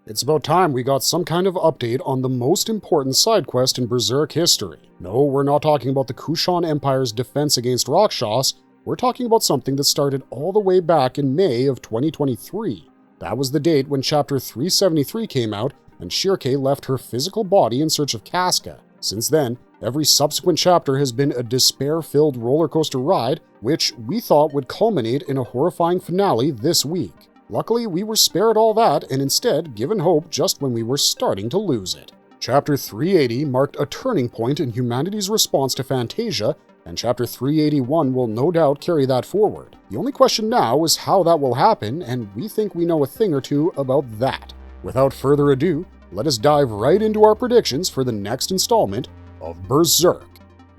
It's about time we got some kind of update on the most important side quest in Berserk history. No, we're not talking about the Kushan Empire's defense against Rakshas, we're talking about something that started all the way back in May of 2023. That was the date when Chapter 373 came out and Schierke left her physical body in search of Casca. Since then, every subsequent chapter has been a despair-filled rollercoaster ride, which we thought would culminate in a horrifying finale this week. Luckily, we were spared all that and instead given hope just when we were starting to lose it. Chapter 380 marked a turning point in humanity's response to Fantasia, and Chapter 381 will no doubt carry that forward. The only question now is how that will happen, and we think we know a thing or two about that. Without further ado, let us dive right into our predictions for the next installment of Berserk.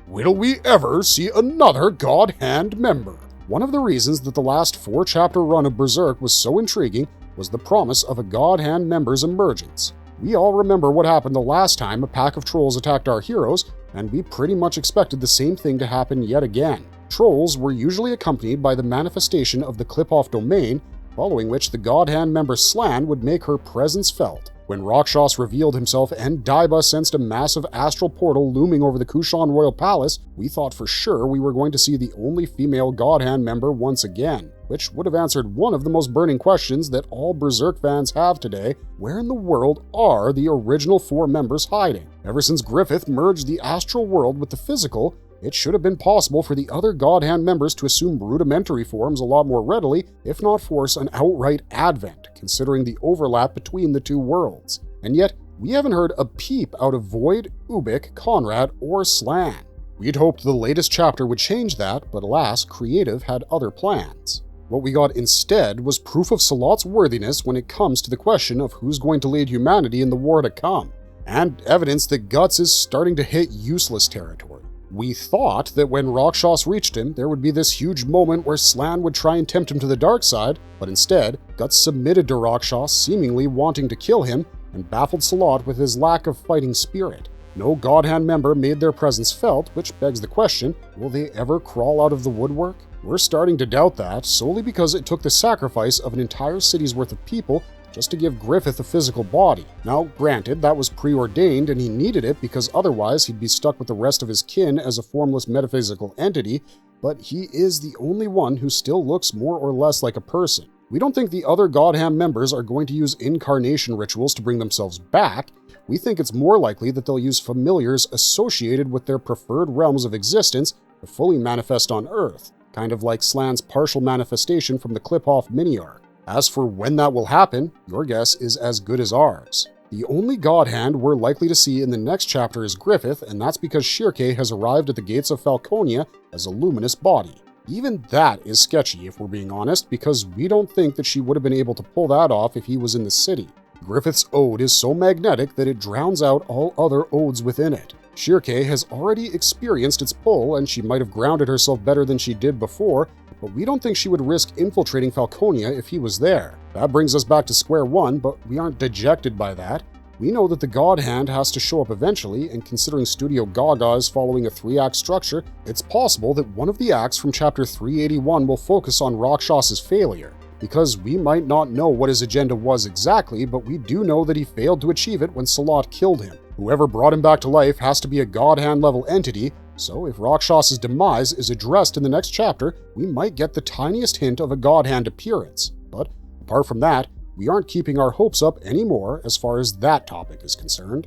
Will we ever see another Godhand member? One of the reasons that the last 4-chapter run of Berserk was so intriguing was the promise of a Godhand member's emergence. We all remember what happened the last time a pack of trolls attacked our heroes, and we pretty much expected the same thing to happen yet again. Trolls were usually accompanied by the manifestation of the Clip-Off domain, following which the Godhand member Slan would make her presence felt. When Rakshas revealed himself and Daiba sensed a massive astral portal looming over the Kushan Royal Palace, we thought for sure we were going to see the only female Godhand member once again, which would have answered one of the most burning questions that all Berserk fans have today: where in the world are the original 4 members hiding? Ever since Griffith merged the astral world with the physical, it should have been possible for the other Godhand members to assume rudimentary forms a lot more readily, if not force an outright advent, considering the overlap between the two worlds. And yet, we haven't heard a peep out of Void, Ubik, Conrad, or Slan. We'd hoped the latest chapter would change that, but alas, Creative had other plans. What we got instead was proof of Salat's worthiness when it comes to the question of who's going to lead humanity in the war to come, and evidence that Guts is starting to hit useless territory. We thought that when Rakshas reached him, there would be this huge moment where Slan would try and tempt him to the dark side, but instead, Guts submitted to Rakshas, seemingly wanting to kill him, and baffled Salat with his lack of fighting spirit. No Godhand member made their presence felt, which begs the question, will they ever crawl out of the woodwork? We're starting to doubt that, solely because it took the sacrifice of an entire city's worth of people just to give Griffith a physical body. Now, granted, that was preordained and he needed it because otherwise he'd be stuck with the rest of his kin as a formless metaphysical entity, but he is the only one who still looks more or less like a person. We don't think the other Godhand members are going to use incarnation rituals to bring themselves back. We think it's more likely that they'll use familiars associated with their preferred realms of existence to fully manifest on Earth, kind of like Slan's partial manifestation from the Clip-Off mini-arc. As for when that will happen, your guess is as good as ours. The only Godhand we're likely to see in the next chapter is Griffith, and that's because Schierke has arrived at the gates of Falconia as a luminous body. Even that is sketchy if we're being honest, because we don't think that she would have been able to pull that off if he was in the city. Griffith's ode is so magnetic that it drowns out all other odes within it. Schierke has already experienced its pull, and she might have grounded herself better than she did before, but we don't think she would risk infiltrating Falconia if he was there. That brings us back to square one, but we aren't dejected by that. We know that the Godhand has to show up eventually, and considering Studio Gaga is following a 3-act structure, it's possible that one of the acts from Chapter 381 will focus on Rakshas's failure. Because we might not know what his agenda was exactly, but we do know that he failed to achieve it when Salat killed him. Whoever brought him back to life has to be a Godhand-level entity, so if Rakshas's demise is addressed in the next chapter, we might get the tiniest hint of a Godhand appearance. But apart from that, we aren't keeping our hopes up anymore as far as that topic is concerned.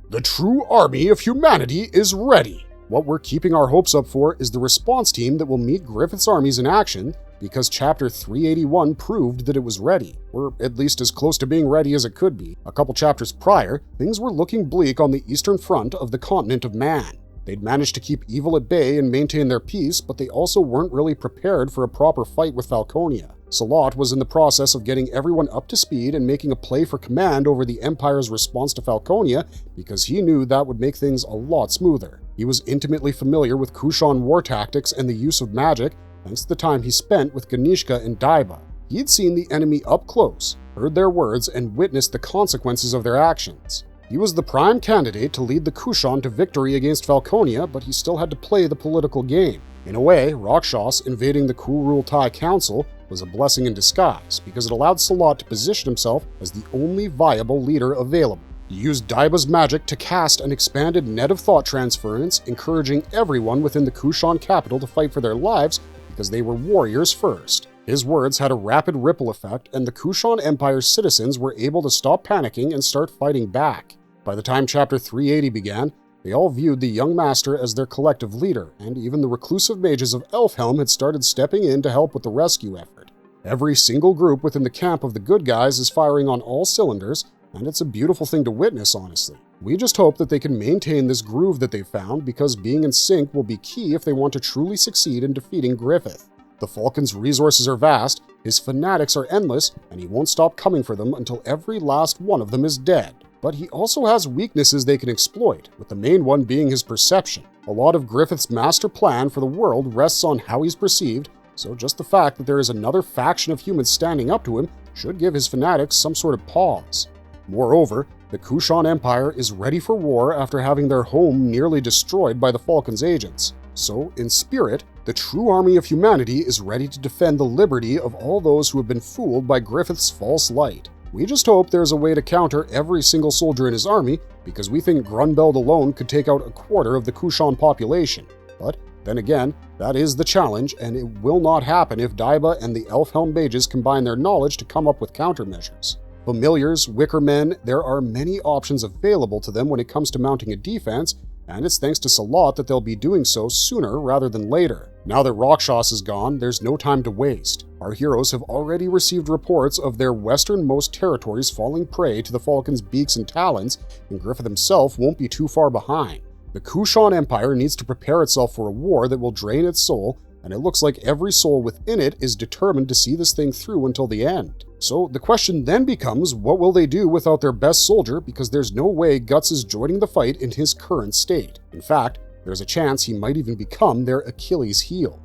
The true army of humanity is ready! What we're keeping our hopes up for is the response team that will meet Griffith's armies in action, because Chapter 381 proved that it was ready, or at least as close to being ready as it could be. A couple chapters prior, things were looking bleak on the eastern front of the continent of man. They'd managed to keep evil at bay and maintain their peace, but they also weren't really prepared for a proper fight with Falconia. Salat was in the process of getting everyone up to speed and making a play for command over the Empire's response to Falconia because he knew that would make things a lot smoother. He was intimately familiar with Kushan war tactics and the use of magic, thanks to the time he spent with Ganishka and Daiba. He'd seen the enemy up close, heard their words, and witnessed the consequences of their actions. He was the prime candidate to lead the Kushan to victory against Falconia, but he still had to play the political game. In a way, Rakshas invading the Kurultai Council was a blessing in disguise, because it allowed Salat to position himself as the only viable leader available. He used Daiba's magic to cast an expanded net of thought transference, encouraging everyone within the Kushan capital to fight for their lives because they were warriors first. His words had a rapid ripple effect, and the Kushan Empire's citizens were able to stop panicking and start fighting back. By the time Chapter 380 began, they all viewed the young master as their collective leader, and even the reclusive mages of Elfhelm had started stepping in to help with the rescue effort. Every single group within the camp of the good guys is firing on all cylinders, and it's a beautiful thing to witness, honestly. We just hope that they can maintain this groove that they've found, because being in sync will be key if they want to truly succeed in defeating Griffith. The Falcon's resources are vast, his fanatics are endless, and he won't stop coming for them until every last one of them is dead. But he also has weaknesses they can exploit, with the main one being his perception. A lot of Griffith's master plan for the world rests on how he's perceived, so just the fact that there is another faction of humans standing up to him should give his fanatics some sort of pause. Moreover, the Kushan Empire is ready for war after having their home nearly destroyed by the Falcon's agents. So, in spirit, the true army of humanity is ready to defend the liberty of all those who have been fooled by Griffith's false light. We just hope there's a way to counter every single soldier in his army, because we think Grunbeld alone could take out a quarter of the Kushan population. But then again, that is the challenge, and it will not happen if Daiba and the Elfhelm mages combine their knowledge to come up with countermeasures. Familiars, wicker men, there are many options available to them when it comes to mounting a defense, and it's thanks to Salat that they'll be doing so sooner rather than later. Now that Rakshas is gone, there's no time to waste. Our heroes have already received reports of their westernmost territories falling prey to the Falcon's beaks and talons, and Griffith himself won't be too far behind. The Kushan Empire needs to prepare itself for a war that will drain its soul, and it looks like every soul within it is determined to see this thing through until the end. So the question then becomes, what will they do without their best soldier, because there's no way Guts is joining the fight in his current state. In fact, there's a chance he might even become their Achilles heel.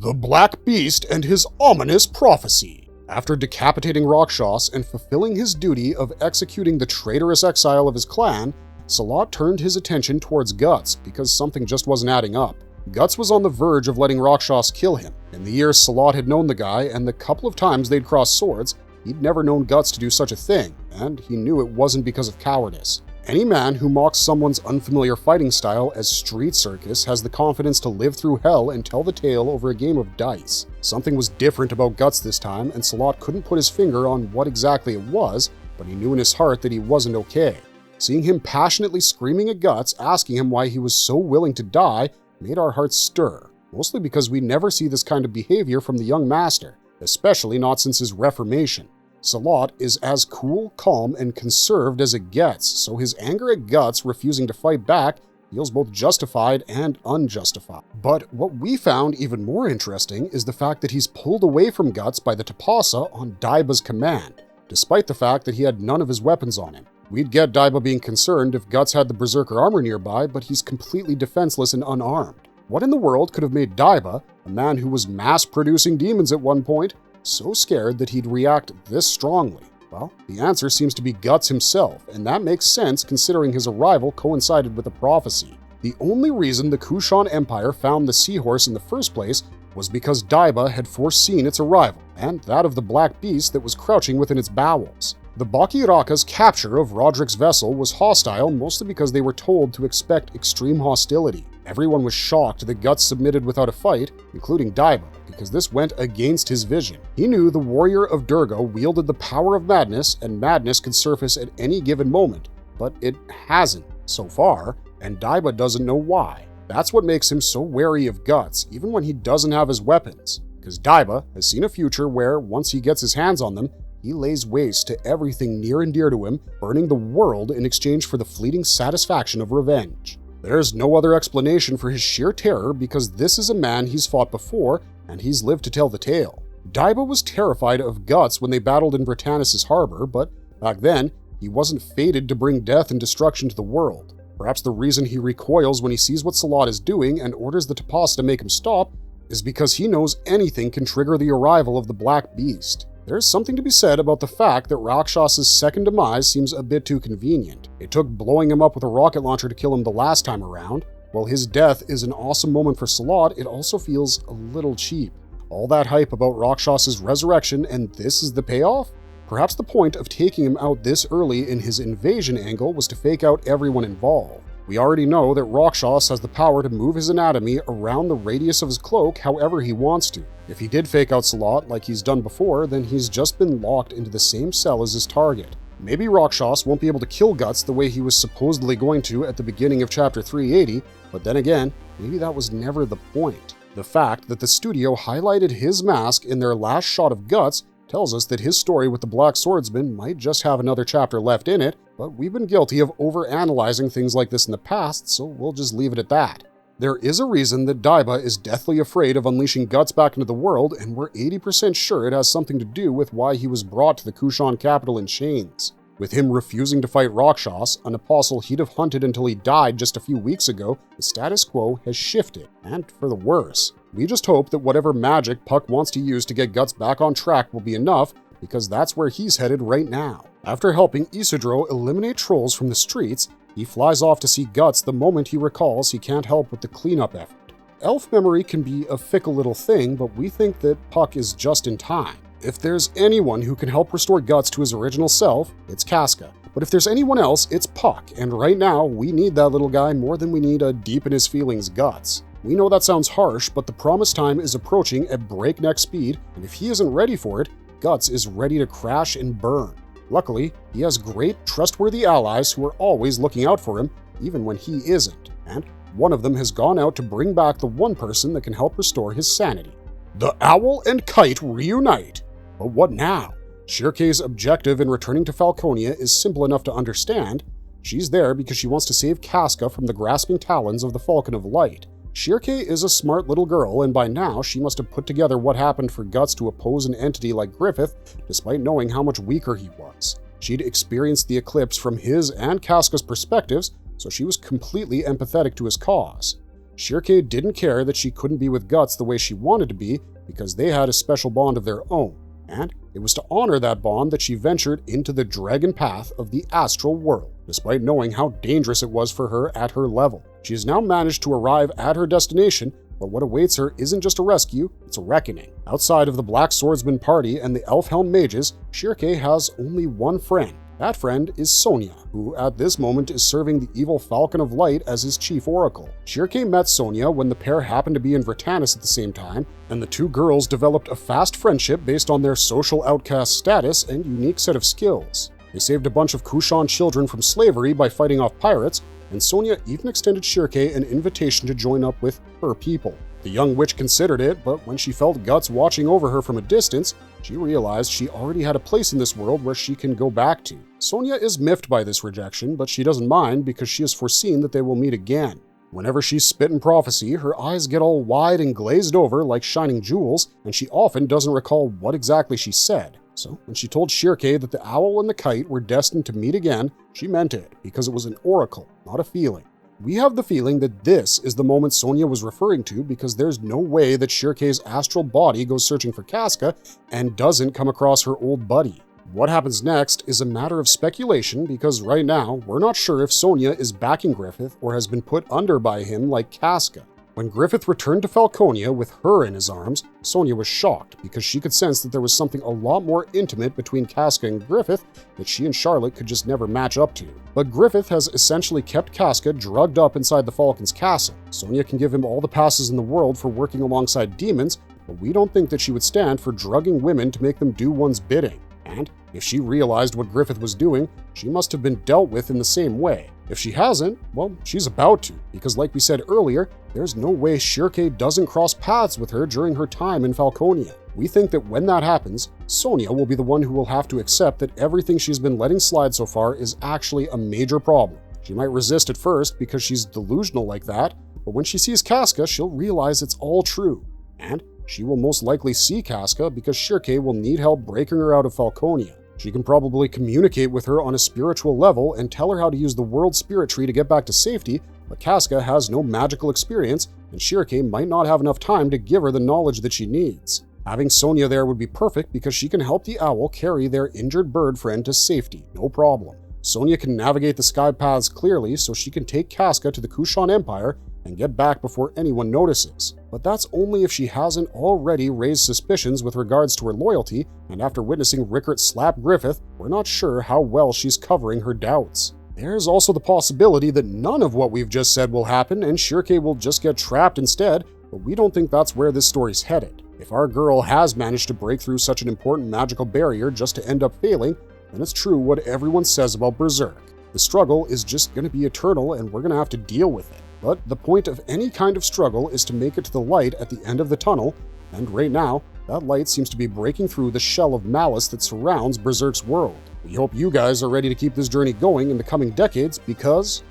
The Black Beast and his ominous prophecy. After decapitating Rakshas and fulfilling his duty of executing the traitorous exile of his clan, Salat turned his attention towards Guts because something just wasn't adding up. Guts was on the verge of letting Rakshas kill him. In the years Salat had known the guy, and the couple of times they'd crossed swords, he'd never known Guts to do such a thing, and he knew it wasn't because of cowardice. Any man who mocks someone's unfamiliar fighting style as street circus has the confidence to live through hell and tell the tale over a game of dice. Something was different about Guts this time, and Salat couldn't put his finger on what exactly it was, but he knew in his heart that he wasn't okay. Seeing him passionately screaming at Guts, asking him why he was so willing to die, made our hearts stir, mostly because we never see this kind of behavior from the young master, especially not since his reformation. Salat is as cool, calm, and conserved as it gets, so his anger at Guts refusing to fight back feels both justified and unjustified. But what we found even more interesting is the fact that he's pulled away from Guts by the Tapasa on Daiba's command, despite the fact that he had none of his weapons on him. We'd get Daiba being concerned if Guts had the Berserker armor nearby, but he's completely defenseless and unarmed. What in the world could have made Daiba, a man who was mass-producing demons at one point, so scared that he'd react this strongly? Well, the answer seems to be Guts himself, and that makes sense considering his arrival coincided with a prophecy. The only reason the Kushan Empire found the seahorse in the first place was because Daiba had foreseen its arrival, and that of the Black Beast that was crouching within its bowels. The Bakiraka's capture of Roderick's vessel was hostile mostly because they were told to expect extreme hostility. Everyone was shocked that Guts submitted without a fight, including Daiba, because this went against his vision. He knew the warrior of Durga wielded the power of madness, and madness could surface at any given moment, but it hasn't so far, and Daiba doesn't know why. That's what makes him so wary of Guts, even when he doesn't have his weapons, because Daiba has seen a future where, once he gets his hands on them, he lays waste to everything near and dear to him, burning the world in exchange for the fleeting satisfaction of revenge. There's no other explanation for his sheer terror, because this is a man he's fought before, and he's lived to tell the tale. Daiba was terrified of Guts when they battled in Britannis' harbor, but back then, he wasn't fated to bring death and destruction to the world. Perhaps the reason he recoils when he sees what Salat is doing and orders the Tapasa to make him stop is because he knows anything can trigger the arrival of the Black Beast. There's something to be said about the fact that Rakshas' second demise seems a bit too convenient. It took blowing him up with a rocket launcher to kill him the last time around. While his death is an awesome moment for Salat, it also feels a little cheap. All that hype about Rakshas' resurrection, and this is the payoff? Perhaps the point of taking him out this early in his invasion angle was to fake out everyone involved. We already know that Rakshas has the power to move his anatomy around the radius of his cloak however he wants to. If he did fake out Salat like he's done before, then he's just been locked into the same cell as his target. Maybe Rakshas won't be able to kill Guts the way he was supposedly going to at the beginning of chapter 380, but then again, maybe that was never the point. The fact that the studio highlighted his mask in their last shot of Guts tells us that his story with the Black Swordsman might just have another chapter left in it, but we've been guilty of overanalyzing things like this in the past, so we'll just leave it at that. There is a reason that Daiba is deathly afraid of unleashing Guts back into the world, and we're 80% sure it has something to do with why he was brought to the Kushan capital in chains. With him refusing to fight Rakshas, an apostle he'd have hunted until he died just a few weeks ago, the status quo has shifted, and for the worse. We just hope that whatever magic Puck wants to use to get Guts back on track will be enough, because that's where he's headed right now. After helping Isidro eliminate trolls from the streets, he flies off to see Guts the moment he recalls he can't help with the cleanup effort. Elf memory can be a fickle little thing, but we think that Puck is just in time. If there's anyone who can help restore Guts to his original self, it's Casca. But if there's anyone else, it's Puck, and right now, we need that little guy more than we need a deep-in-his-feelings Guts. We know that sounds harsh, but the promised time is approaching at breakneck speed, and if he isn't ready for it, Guts is ready to crash and burn. Luckily, he has great, trustworthy allies who are always looking out for him, even when he isn't, and one of them has gone out to bring back the one person that can help restore his sanity. The Owl and Kite reunite! But what now? Schierke's objective in returning to Falconia is simple enough to understand. She's there because she wants to save Casca from the grasping talons of the Falcon of Light. Schierke is a smart little girl, and by now she must have put together what happened for Guts to oppose an entity like Griffith, despite knowing how much weaker he was. She'd experienced the eclipse from his and Casca's perspectives, so she was completely empathetic to his cause. Schierke didn't care that she couldn't be with Guts the way she wanted to be, because they had a special bond of their own, and it was to honor that bond that she ventured into the dragon path of the astral world, despite knowing how dangerous it was for her at her level. She has now managed to arrive at her destination, but what awaits her isn't just a rescue, it's a reckoning. Outside of the Black Swordsman party and the Elfhelm mages, Schierke has only one friend. That friend is Sonia, who at this moment is serving the evil Falcon of Light as his chief oracle. Schierke met Sonia when the pair happened to be in Vertanis at the same time, and the two girls developed a fast friendship based on their social outcast status and unique set of skills. They saved a bunch of Kushan children from slavery by fighting off pirates, and Sonia even extended Schierke an invitation to join up with her people. The young witch considered it, but when she felt Guts watching over her from a distance, she realized she already had a place in this world where she can go back to. Sonia is miffed by this rejection, but she doesn't mind because she has foreseen that they will meet again. Whenever she's spitting prophecy, her eyes get all wide and glazed over like shining jewels, and she often doesn't recall what exactly she said. So when she told Schierke that the owl and the kite were destined to meet again, she meant it, because it was an oracle, not a feeling. We have the feeling that this is the moment Sonia was referring to, because there's no way that Schierke's astral body goes searching for Casca and doesn't come across her old buddy. What happens next is a matter of speculation, because right now, we're not sure if Sonia is backing Griffith or has been put under by him like Casca. When Griffith returned to Falconia with her in his arms, Sonia was shocked because she could sense that there was something a lot more intimate between Casca and Griffith that she and Charlotte could just never match up to. But Griffith has essentially kept Casca drugged up inside the Falcon's castle. Sonia can give him all the passes in the world for working alongside demons, but we don't think that she would stand for drugging women to make them do one's bidding. And if she realized what Griffith was doing, she must have been dealt with in the same way. If she hasn't, well, she's about to, because like we said earlier, there's no way Schierke doesn't cross paths with her during her time in Falconia. We think that when that happens, Sonia will be the one who will have to accept that everything she's been letting slide so far is actually a major problem. She might resist at first because she's delusional like that, but when she sees Casca, she'll realize it's all true. And she will most likely see Casca because Schierke will need help breaking her out of Falconia. She can probably communicate with her on a spiritual level and tell her how to use the world spirit tree to get back to safety, but Casca has no magical experience, and Schierke might not have enough time to give her the knowledge that she needs. Having Sonia there would be perfect because she can help the owl carry their injured bird friend to safety, no problem. Sonia can navigate the sky paths clearly so she can take Casca to the Kushan Empire and get back before anyone notices. But that's only if she hasn't already raised suspicions with regards to her loyalty, and after witnessing Rickert slap Griffith, we're not sure how well she's covering her doubts. There's also the possibility that none of what we've just said will happen and Schierke will just get trapped instead, but we don't think that's where this story's headed. If our girl has managed to break through such an important magical barrier just to end up failing, then it's true what everyone says about Berserk. The struggle is just going to be eternal and we're going to have to deal with it. But the point of any kind of struggle is to make it to the light at the end of the tunnel, and right now, that light seems to be breaking through the shell of malice that surrounds Berserk's world. We hope you guys are ready to keep this journey going in the coming decades because...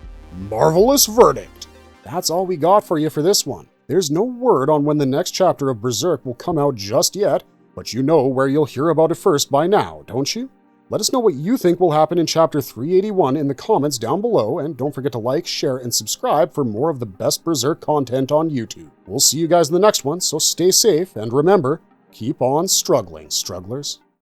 marvelous verdict! That's all we got for you for this one. There's no word on when the next chapter of Berserk will come out just yet, but you know where you'll hear about it first by now, don't you? Let us know what you think will happen in Chapter 381 in the comments down below, and don't forget to like, share, and subscribe for more of the best Berserk content on YouTube. We'll see you guys in the next one, so stay safe, and remember, keep on struggling, strugglers.